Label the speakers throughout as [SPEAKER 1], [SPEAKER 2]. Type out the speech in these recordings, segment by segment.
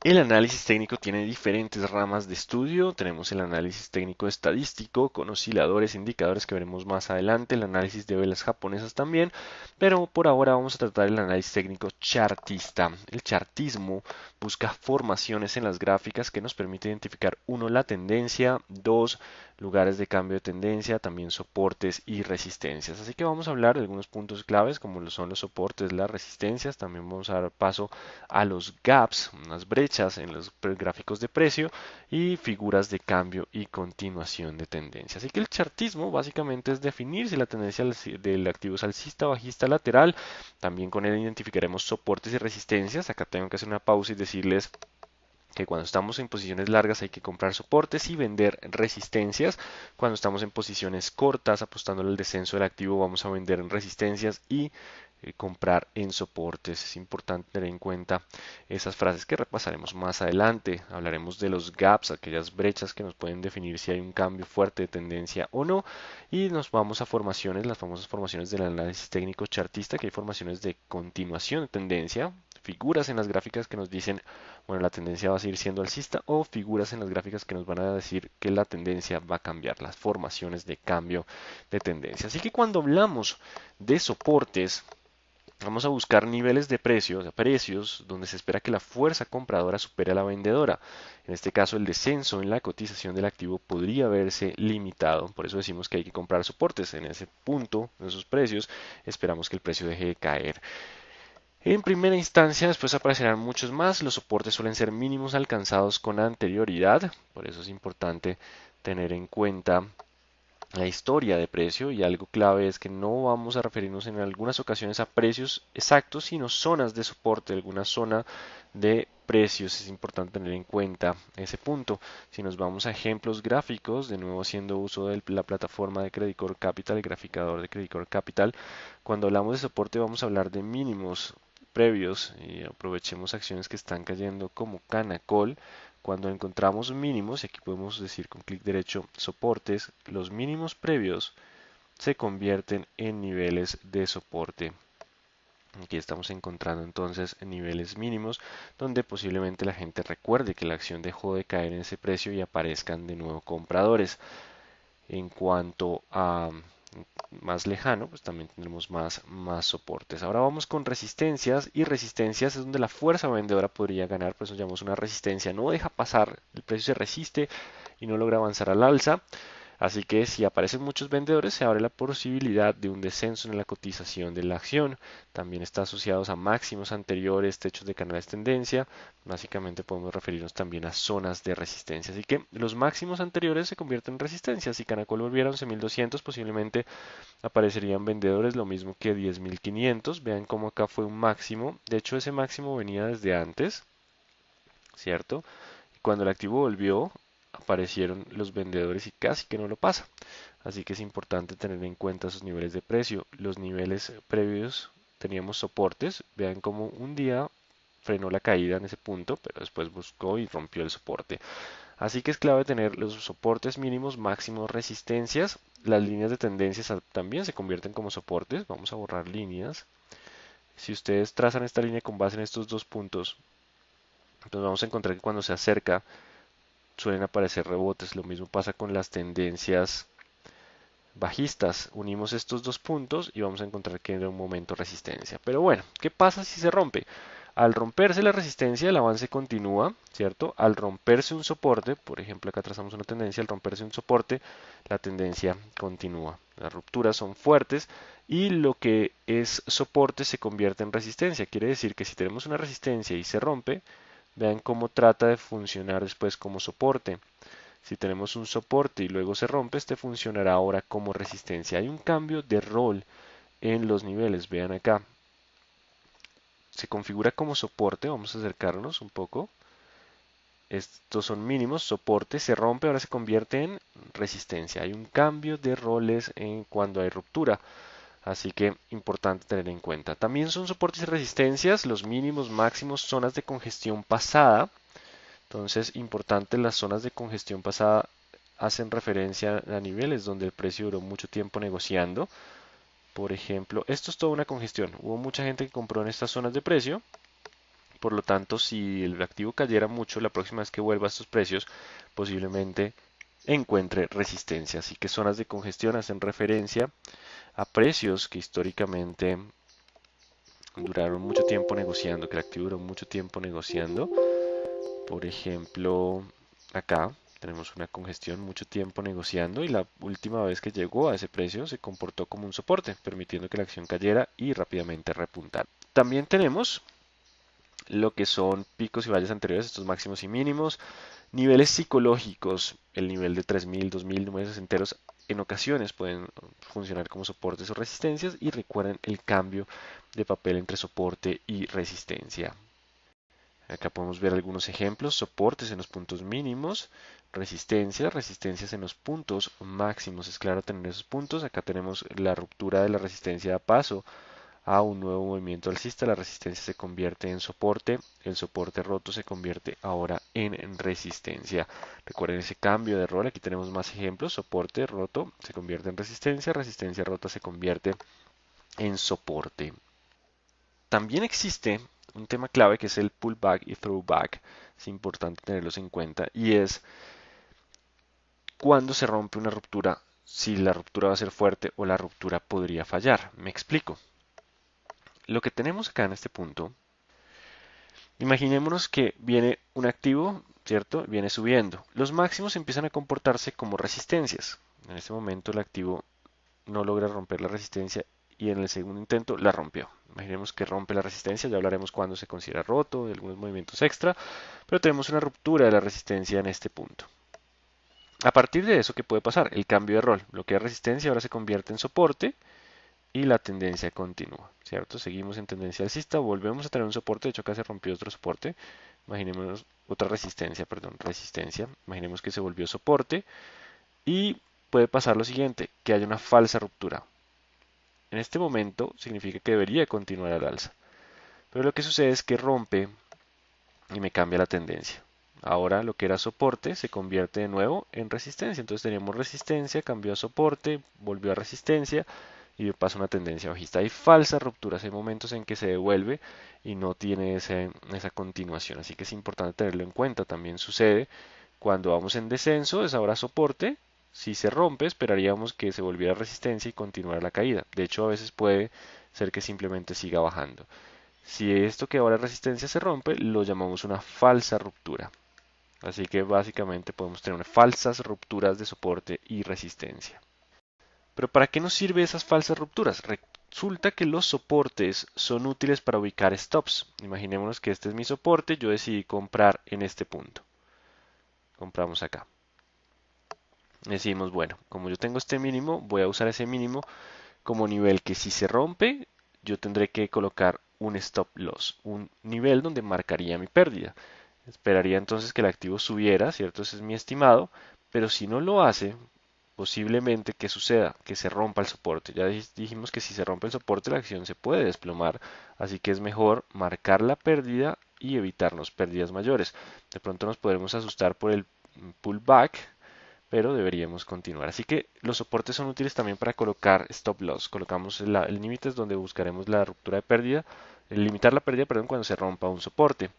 [SPEAKER 1] El análisis técnico tiene diferentes ramas de estudio. Tenemos el análisis técnico estadístico con osciladores, indicadores que veremos más adelante, el análisis de velas japonesas también, pero por ahora vamos a tratar el análisis técnico chartista. El chartismo busca formaciones en las gráficas que nos permite identificar uno, la tendencia, dos, lugares de cambio de tendencia, también soportes y resistencias. Así que vamos a hablar de algunos puntos claves como lo son los soportes, las resistencias, también vamos a dar paso a los gaps, unas brechas en los gráficos de precio y figuras de cambio y continuación de tendencia. Así que el chartismo básicamente es definir si la tendencia del activo es alcista, bajista, lateral. También con él identificaremos soportes y resistencias. Acá tengo que hacer una pausa y decirles que cuando estamos en posiciones largas hay que comprar soportes y vender resistencias. Cuando estamos en posiciones cortas, apostándole al descenso del activo, vamos a vender en resistencias y comprar en soportes. Es importante tener en cuenta esas frases que repasaremos más adelante. Hablaremos de los gaps, aquellas brechas que nos pueden definir si hay un cambio fuerte de tendencia o no. Y nos vamos a formaciones, las famosas formaciones del análisis técnico chartista, que hay formaciones de continuación de tendencia, figuras en las gráficas que nos dicen, bueno, la tendencia va a seguir siendo alcista, o figuras en las gráficas que nos van a decir que la tendencia va a cambiar, las formaciones de cambio de tendencia. Así que cuando hablamos de soportes, vamos a buscar niveles de precios, o sea, precios donde se espera que la fuerza compradora supere a la vendedora. En este caso, el descenso en la cotización del activo podría verse limitado. Por eso decimos que hay que comprar soportes. En ese punto, en esos precios, esperamos que el precio deje de caer. En primera instancia, después aparecerán muchos más. Los soportes suelen ser mínimos alcanzados con anterioridad. Por eso es importante tener en cuenta la historia de precio, y algo clave es que no vamos a referirnos en algunas ocasiones a precios exactos, sino zonas de soporte, alguna zona de precios. Es importante tener en cuenta ese punto. Si nos vamos a ejemplos gráficos, de nuevo haciendo uso de la plataforma de Credit Core Capital, el graficador de Credit Core Capital, cuando hablamos de soporte vamos a hablar de mínimos previos, y aprovechemos acciones que están cayendo como Canacol. Cuando encontramos mínimos, y aquí podemos decir con clic derecho soportes, los mínimos previos se convierten en niveles de soporte. Aquí estamos encontrando entonces niveles mínimos donde posiblemente la gente recuerde que la acción dejó de caer en ese precio y aparezcan de nuevo compradores. En cuanto a más lejano, pues también tendremos más soportes. Ahora vamos con resistencias, y resistencias es donde la fuerza vendedora podría ganar, por eso llamamos una resistencia. No deja pasar, el precio se resiste y no logra avanzar al alza. Así que si aparecen muchos vendedores, se abre la posibilidad de un descenso en la cotización de la acción. También está asociados a máximos anteriores, techos de canales tendencia. Básicamente podemos referirnos también a zonas de resistencia. Así que los máximos anteriores se convierten en resistencia. Si Canacol volviera a 11.200, posiblemente aparecerían vendedores, lo mismo que 10.500. Vean cómo acá fue un máximo. De hecho, ese máximo venía desde antes, ¿cierto? Cuando el activo volvió, aparecieron los vendedores y casi que no lo pasa. Así que es importante tener en cuenta esos niveles de precio. Los niveles previos teníamos soportes. Vean cómo un día frenó la caída en ese punto, pero después buscó y rompió el soporte. Así que es clave tener los soportes mínimos, máximos, resistencias. Las líneas de tendencias también se convierten como soportes. Vamos a borrar líneas. Si ustedes trazan esta línea con base en estos dos puntos, entonces vamos a encontrar que cuando se acerca suelen aparecer rebotes. Lo mismo pasa con las tendencias bajistas. Unimos estos dos puntos y vamos a encontrar que en un momento resistencia. Pero bueno, ¿qué pasa si se rompe? Al romperse la resistencia, el avance continúa, ¿cierto? Al romperse un soporte, por ejemplo, acá trazamos una tendencia, al romperse un soporte, la tendencia continúa. Las rupturas son fuertes y lo que es soporte se convierte en resistencia. Quiere decir que si tenemos una resistencia y se rompe, vean cómo trata de funcionar después como soporte. Si tenemos un soporte y luego se rompe, este funcionará ahora como resistencia. Hay un cambio de rol en los niveles. Vean acá. Se configura como soporte. Vamos a acercarnos un poco. Estos son mínimos, soporte, se rompe, ahora se convierte en resistencia. Hay un cambio de roles en cuando hay ruptura. Así que importante tener en cuenta. También son soportes y resistencias, los mínimos, máximos, zonas de congestión pasada. Entonces, importante, las zonas de congestión pasada hacen referencia a niveles donde el precio duró mucho tiempo negociando. Por ejemplo, esto es toda una congestión. Hubo mucha gente que compró en estas zonas de precio Por lo tanto, si el activo cayera mucho, la próxima vez que vuelva a estos precios, posiblemente encuentre resistencia. Así que zonas de congestión hacen referencia a precios que históricamente duraron mucho tiempo negociando, que el activo duró mucho tiempo negociando. Por ejemplo, acá tenemos una congestión mucho tiempo negociando y la última vez que llegó a ese precio se comportó como un soporte, permitiendo que la acción cayera y rápidamente repuntara. También tenemos lo que son picos y valles anteriores, estos máximos y mínimos, niveles psicológicos, el nivel de 3000, 2000 meses enteros en ocasiones pueden funcionar como soportes o resistencias y recuerden el cambio de papel entre soporte y resistencia. Acá podemos ver algunos ejemplos, soportes en los puntos mínimos, resistencias en los puntos máximos. Es claro tener esos puntos. Acá tenemos la ruptura de la resistencia a paso a un nuevo movimiento alcista. La resistencia se convierte en soporte, el soporte roto se convierte ahora en resistencia. Recuerden ese cambio de rol. Aquí tenemos más ejemplos. Soporte roto se convierte en resistencia, resistencia rota se convierte en soporte. También existe un tema clave que es el pullback y throwback. Es importante tenerlos en cuenta y es cuando se rompe una ruptura, si la ruptura va a ser fuerte o la ruptura podría fallar. Me explico. Lo que tenemos acá en este punto, imaginémonos que viene un activo, ¿cierto? Viene subiendo. Los máximos empiezan a comportarse como resistencias. En este momento el activo no logra romper la resistencia y en el segundo intento la rompió. Imaginemos que rompe la resistencia, ya hablaremos cuándo se considera roto, de algunos movimientos extra, pero tenemos una ruptura de la resistencia en este punto. A partir de eso, ¿qué puede pasar? El cambio de rol. Lo que es resistencia ahora se convierte en soporte y la tendencia continúa, ¿cierto? Seguimos en tendencia alcista, volvemos a tener un soporte, de hecho acá se rompió otro soporte, imaginemos otra resistencia, perdón, resistencia, imaginemos que se volvió soporte y puede pasar lo siguiente, que haya una falsa ruptura. En este momento significa que debería continuar al alza, pero lo que sucede es que rompe y me cambia la tendencia. Ahora lo que era soporte se convierte de nuevo en resistencia. Entonces teníamos resistencia, cambió a soporte, volvió a resistencia y pasa una tendencia bajista. Hay falsas rupturas, hay momentos en que se devuelve y no tiene esa continuación. Así que es importante tenerlo en cuenta. También sucede cuando vamos en descenso, es ahora soporte. Si se rompe, esperaríamos que se volviera resistencia y continuara la caída. De hecho, a veces puede ser que simplemente siga bajando. Si esto que ahora es resistencia se rompe, lo llamamos una falsa ruptura. Así que básicamente podemos tener falsas rupturas de soporte y resistencia. Pero ¿para qué nos sirven esas falsas rupturas? Resulta que los soportes son útiles para ubicar stops. Imaginémonos que este es mi soporte, yo decidí comprar en este punto. Compramos acá. Decimos, bueno, como yo tengo este mínimo, voy a usar ese mínimo como nivel que si se rompe, yo tendré que colocar un stop loss, un nivel donde marcaría mi pérdida. Esperaría entonces que el activo subiera, ¿cierto? Ese es mi estimado, pero si no lo hace, posiblemente que suceda, que se rompa el soporte. Ya dijimos que si se rompe el soporte la acción se puede desplomar, así que es mejor marcar la pérdida y evitarnos pérdidas mayores. De pronto nos podremos asustar por el pullback, pero deberíamos continuar. Así que los soportes son útiles también para colocar stop loss. Colocamos el límite donde buscaremos la ruptura de pérdida, limitar la pérdida, perdón, cuando se rompa un soporte.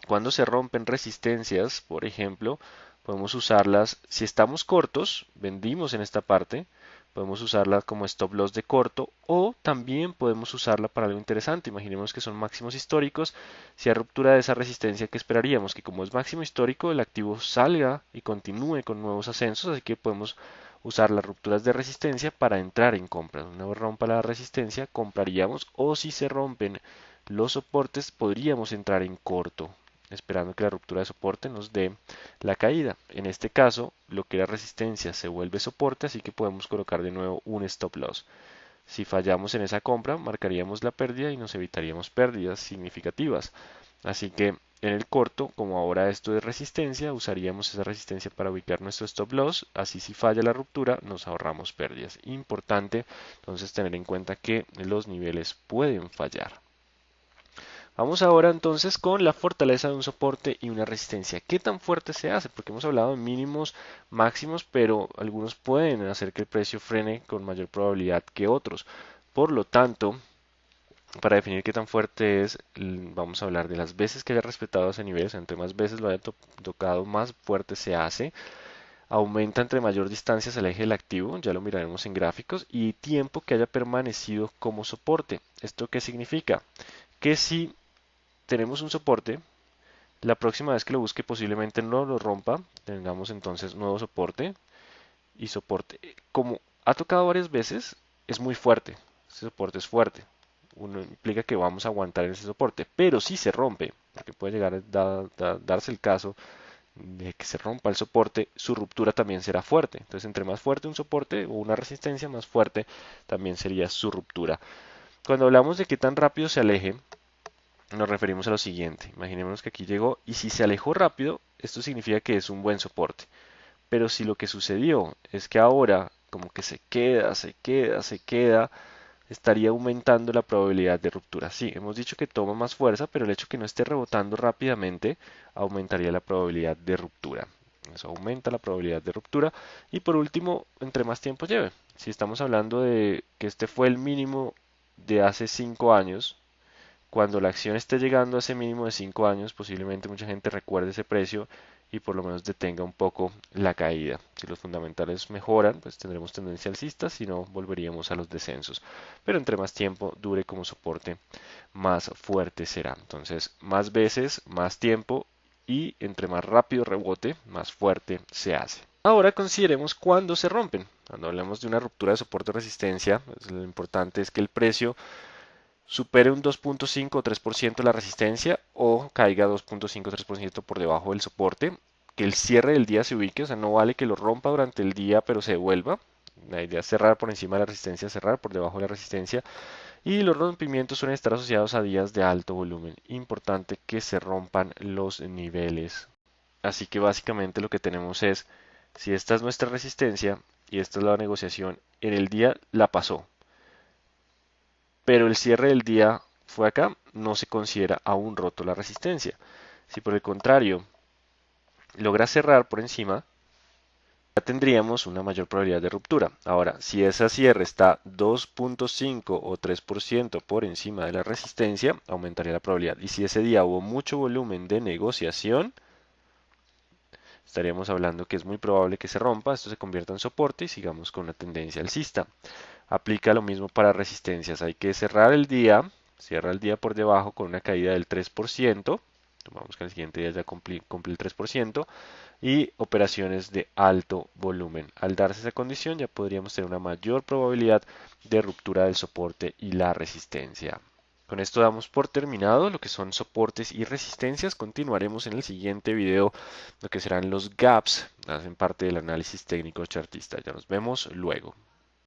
[SPEAKER 1] Cuando se rompen resistencias, por ejemplo, podemos usarlas, si estamos cortos, vendimos en esta parte, podemos usarla como stop loss de corto o también podemos usarla para algo interesante. Imaginemos que son máximos históricos, si hay ruptura de esa resistencia que esperaríamos, que como es máximo histórico, el activo salga y continúe con nuevos ascensos, así que podemos usar las rupturas de resistencia para entrar en compras. Una vez rompa la resistencia, compraríamos o si se rompen los soportes, podríamos entrar en corto esperando que la ruptura de soporte nos dé la caída. En este caso, lo que era resistencia se vuelve soporte, así que podemos colocar de nuevo un stop loss. Si fallamos en esa compra, marcaríamos la pérdida y nos evitaríamos pérdidas significativas. Así que en el corto, como ahora esto es resistencia, usaríamos esa resistencia para ubicar nuestro stop loss. Así si falla la ruptura, nos ahorramos pérdidas. Importante entonces tener en cuenta que los niveles pueden fallar. Vamos ahora entonces con la fortaleza de un soporte y una resistencia. ¿Qué tan fuerte se hace? Porque hemos hablado de mínimos, máximos, pero algunos pueden hacer que el precio frene con mayor probabilidad que otros. Por lo tanto, Para definir qué tan fuerte es, vamos a hablar de las veces que haya respetado ese nivel. O sea, entre más veces lo haya tocado, más fuerte se hace. Aumenta entre mayor distancia se aleje el activo, ya lo miraremos en gráficos, y tiempo que haya permanecido como soporte. ¿Esto qué significa? Que si tenemos un soporte, la próxima vez que lo busque posiblemente no lo rompa, tengamos entonces nuevo soporte y soporte. Como ha tocado varias veces, es muy fuerte, ese soporte es fuerte. Uno implica que vamos a aguantar en ese soporte, pero si se rompe, porque puede llegar a darse el caso de que se rompa el soporte, su ruptura también será fuerte. Entonces, entre más fuerte un soporte o una resistencia, más fuerte también sería su ruptura. Cuando hablamos de qué tan rápido se aleje, nos referimos a lo siguiente. Imaginémonos que aquí llegó y si se alejó rápido, esto significa que es un buen soporte. Pero si lo que sucedió es que ahora como que se queda, estaría aumentando la probabilidad de ruptura. Sí, hemos dicho que toma más fuerza, pero el hecho que no esté rebotando rápidamente aumentaría la probabilidad de ruptura. Eso aumenta la probabilidad de ruptura. Y por último, entre más tiempo lleve. Si estamos hablando de que este fue el mínimo de hace 5 años, cuando la acción esté llegando a ese mínimo de 5 años, posiblemente mucha gente recuerde ese precio y por lo menos detenga un poco la caída. Si los fundamentales mejoran, pues tendremos tendencia alcista, si no, volveríamos a los descensos. Pero entre más tiempo dure como soporte, más fuerte será. Entonces, más veces, más tiempo y entre más rápido rebote, más fuerte se hace. Ahora consideremos cuándo se rompen. Cuando hablamos de una ruptura de soporte o resistencia, pues lo importante es que el precio supere un 2.5 o 3% la resistencia o caiga 2.5 o 3% por debajo del soporte, que el cierre del día se ubique, o sea, no vale que lo rompa durante el día pero se devuelva. La idea es cerrar por encima de la resistencia, cerrar por debajo de la resistencia. Y los rompimientos suelen estar asociados a días de alto volumen. Importante que se rompan los niveles. Así que básicamente lo que tenemos es, si esta es nuestra resistencia y esta es la negociación, en el día la pasó, pero el cierre del día fue acá, no se considera aún roto la resistencia. Si por el contrario logra cerrar por encima, ya tendríamos una mayor probabilidad de ruptura. Ahora, si esa cierre está 2.5 o 3% por encima de la resistencia, aumentaría la probabilidad. Y si ese día hubo mucho volumen de negociación, estaríamos hablando que es muy probable que se rompa, esto se convierta en soporte y sigamos con una tendencia alcista. Aplica lo mismo para resistencias. Hay que cerrar el día, cierra el día por debajo con una caída del 3%. Tomamos que al siguiente día ya cumple el 3% y operaciones de alto volumen. Al darse esa condición ya podríamos tener una mayor probabilidad de ruptura del soporte y la resistencia. Con esto damos por terminado lo que son soportes y resistencias. Continuaremos en el siguiente video lo que serán los gaps, hacen parte del análisis técnico chartista. Ya nos vemos luego.